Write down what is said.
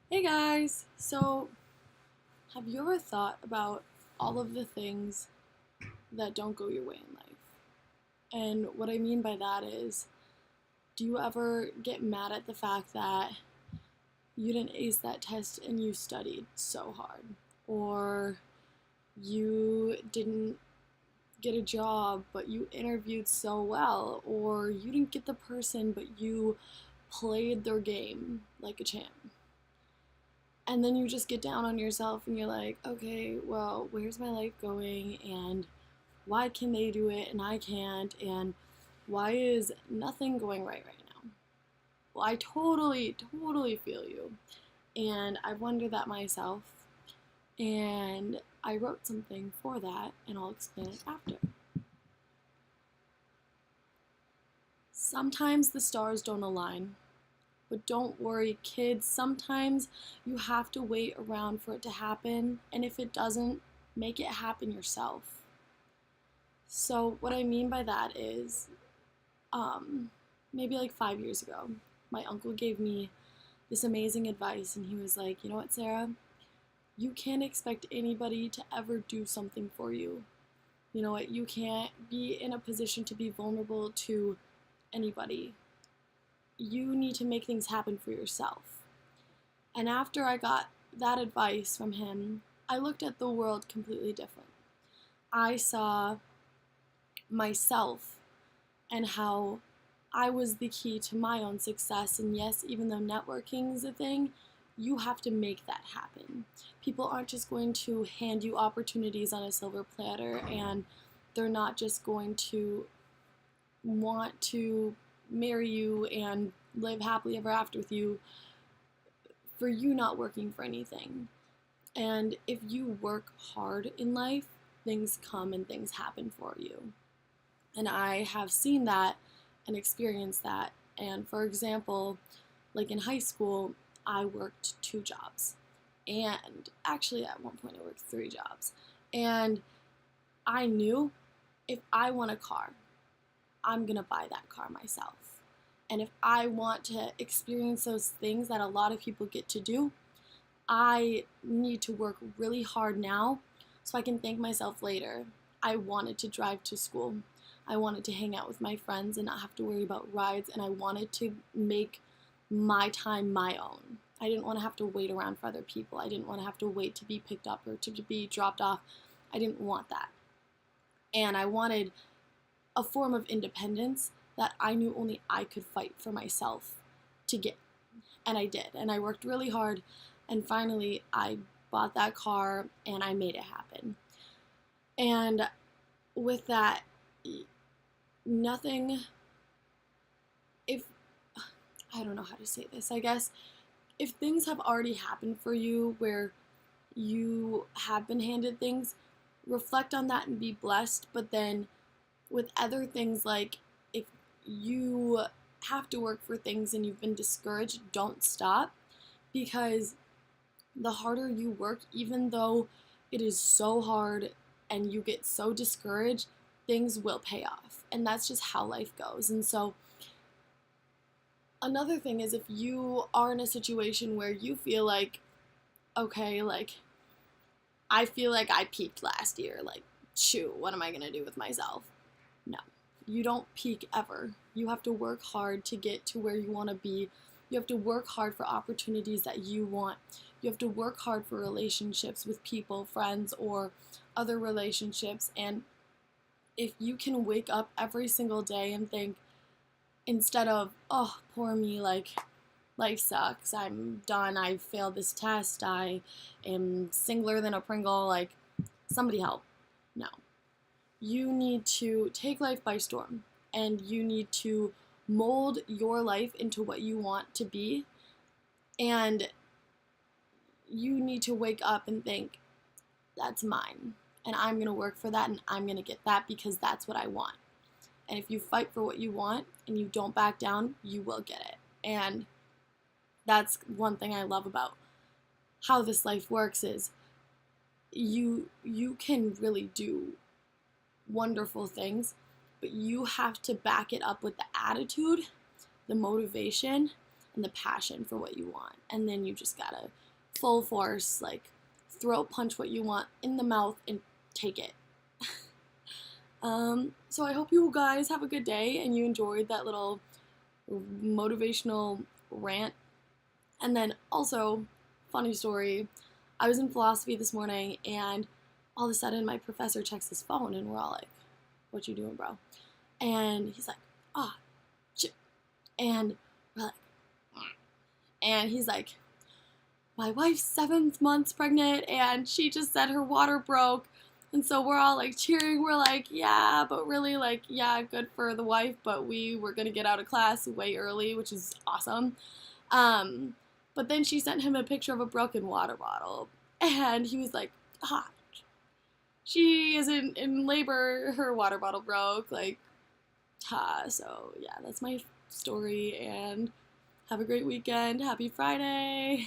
Hey guys! So, have you ever thought about all of the things that don't go your way in life? And what I mean by that is, do you ever get mad at the fact that you didn't ace that test and you studied so hard? Or you didn't get a job but you interviewed so well? Or you didn't get the person but you played their game like a champ? And then you just get down on yourself and you're like, okay, well, where's my life going? And why can they do it and I can't? And why is nothing going right now? Well, I totally feel you. And I wonder that myself. And I wrote something for that, and I'll explain it after. Sometimes the stars don't align. But don't worry, kids. Sometimes you have to wait around for it to happen, and if it doesn't, make it happen yourself. So, what I mean by that is, maybe like 5 years ago, my uncle gave me this amazing advice, and he was like, you know what, Sarah? You can't expect anybody to ever do something for you. You know what? You can't be in a position to be vulnerable to anybody. You need to make things happen for yourself. And after I got that advice from him, I looked at the world completely different. I saw myself and how I was the key to my own success. And yes, even though networking is a thing, you have to make that happen. People aren't just going to hand you opportunities on a silver platter, and they're not just going to want to marry you and live happily ever after with you for you not working for anything. And if you work hard in life, things come and things happen for you. And I have seen that and experienced that. And for example, like in high school, I worked 2 jobs. And actually, at one point, I worked 3 jobs. And I knew if I want a car, I'm going to buy that car myself. And if I want to experience those things that a lot of people get to do, I need to work really hard now so I can thank myself later. I wanted to drive to school. I wanted to hang out with my friends and not have to worry about rides, and I wanted to make my time my own. I didn't want to have to wait around for other people. I didn't want to have to wait to be picked up or to be dropped off. I didn't want that. And I wanted a form of independence that I knew only I could fight for myself to get. And I did. And I worked really hard. And finally, I bought that car and I made it happen. And with that, nothing, if, I don't know how to say this, I guess, if things have already happened for you where you have been handed things, reflect on that and be blessed. But then with other things, like if you have to work for things and you've been discouraged, don't stop, because the harder you work, even though it is so hard and you get so discouraged, things will pay off. And that's just how life goes. And so, another thing is, if you are in a situation where you feel like, okay, like, I feel like I peaked last year, like, shoot, what am I gonna do with myself? No, you don't peak ever. You have to work hard to get to where you want to be. You have to work hard for opportunities that you want. You have to work hard for relationships with people, friends, or other relationships. And if you can wake up every single day and think, instead of, oh, poor me, like, life sucks, I'm done, I failed this test, I am singler than a Pringle, like, somebody help. No. You need to take life by storm, and you need to mold your life into what you want to be, and you need to wake up and think, that's mine, and I'm going to work for that, and I'm going to get that because that's what I want. And if you fight for what you want and you don't back down, you will get it. And that's one thing I love about how this life works is you can really do wonderful things, but you have to back it up with the attitude, the motivation, and the passion for what you want. And then you just gotta full force, like, throat punch what you want in the mouth and take it. So I hope you guys have a good day and you enjoyed that little motivational rant. And then also, funny story, I was in philosophy this morning and all of a sudden my professor checks his phone and we're all like, what you doing, bro? And he's like, ah, shit. And we're like, and he's like, my wife's 7 months pregnant and she just said her water broke. And so we're all like cheering. We're like, yeah, but really, like, yeah, good for the wife, but we were going to get out of class way early, which is awesome. But then she sent him a picture of a broken water bottle. And he was like, she isn't in labor. Her water bottle broke. Like, so yeah, that's my story. And have a great weekend. Happy Friday.